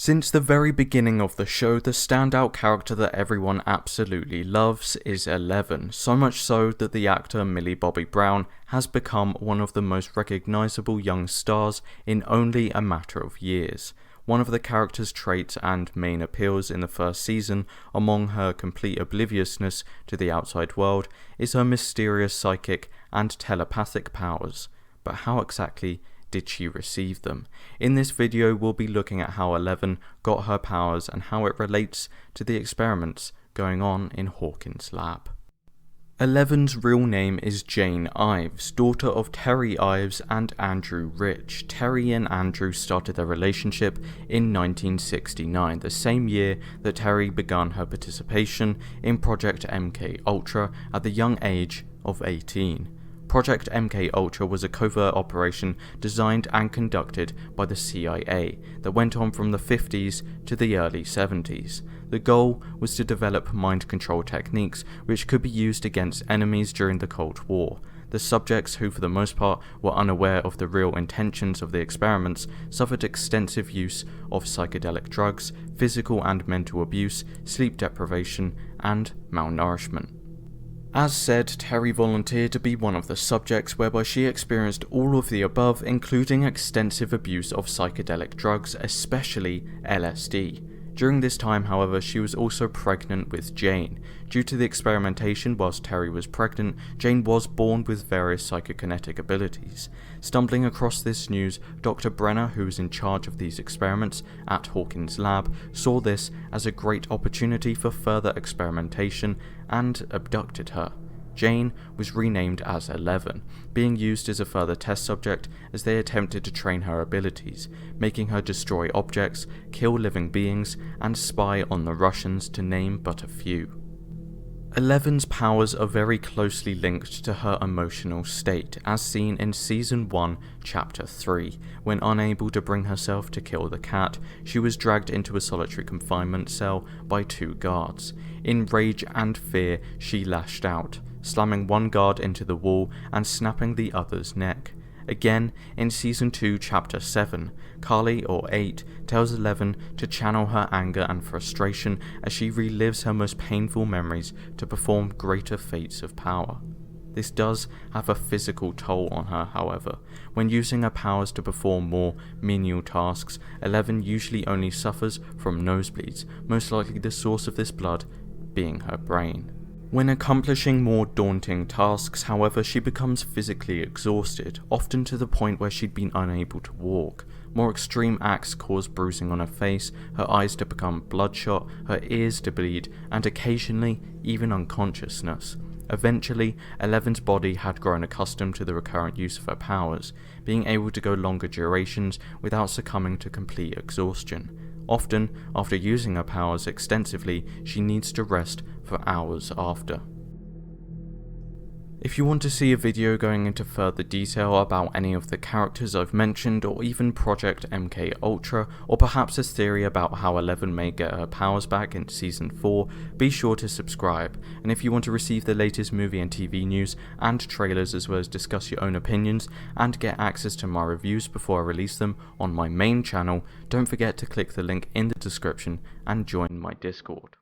Since the very beginning of the show, the standout character that everyone absolutely loves is Eleven, so much so that the actor Millie Bobby Brown has become one of the most recognisable young stars in only a matter of years. One of the character's traits and main appeals in the first season, among her complete obliviousness to the outside world, is her mysterious psychic and telepathic powers. But how exactly did she receive them? In this video we'll be looking at how Eleven got her powers and how it relates to the experiments going on in Hawkins Lab. Eleven's real name is Jane Ives, daughter of Terry Ives and Andrew Rich. Terry and Andrew started their relationship in 1969, the same year that Terry began her participation in Project MK Ultra at the young age of 18. Project MK Ultra was a covert operation designed and conducted by the CIA that went on from the 50s to the early 70s. The goal was to develop mind control techniques which could be used against enemies during the Cold War. The subjects, who for the most part were unaware of the real intentions of the experiments, suffered extensive use of psychedelic drugs, physical and mental abuse, sleep deprivation, and malnourishment. As said, Terry volunteered to be one of the subjects, whereby she experienced all of the above, including extensive abuse of psychedelic drugs, especially LSD. During this time, however, she was also pregnant with Jane. Due to the experimentation whilst Terry was pregnant, Jane was born with various psychokinetic abilities. Stumbling across this news, Dr. Brenner, who was in charge of these experiments at Hawkins Lab, saw this as a great opportunity for further experimentation and abducted her. Jane was renamed as 11, being used as a further test subject as they attempted to train her abilities, making her destroy objects, kill living beings, and spy on the Russians, to name but a few. 11's powers are very closely linked to her emotional state, as seen in Season 1, Chapter 3. When unable to bring herself to kill the cat, she was dragged into a solitary confinement cell by 2 guards. In rage and fear, she lashed out, slamming one guard into the wall and snapping the other's neck. Again, in Season 2, Chapter 7, Carly, or 8, tells 11 to channel her anger and frustration as she relives her most painful memories to perform greater feats of power. This does have a physical toll on her, however. When using her powers to perform more menial tasks, 11 usually only suffers from nosebleeds, most likely the source of this blood being her brain. When accomplishing more daunting tasks, however, she becomes physically exhausted, often to the point where she'd been unable to walk. More extreme acts cause bruising on her face, her eyes to become bloodshot, her ears to bleed, and occasionally even unconsciousness. Eventually, 11's body had grown accustomed to the recurrent use of her powers, being able to go longer durations without succumbing to complete exhaustion. Often, after using her powers extensively, she needs to rest for hours after. If you want to see a video going into further detail about any of the characters I've mentioned, or even Project MK Ultra, or perhaps a theory about how 11 may get her powers back in Season 4, be sure to subscribe. And if you want to receive the latest movie and TV news and trailers, as well as discuss your own opinions and get access to my reviews before I release them on my main channel, don't forget to click the link in the description and join my Discord.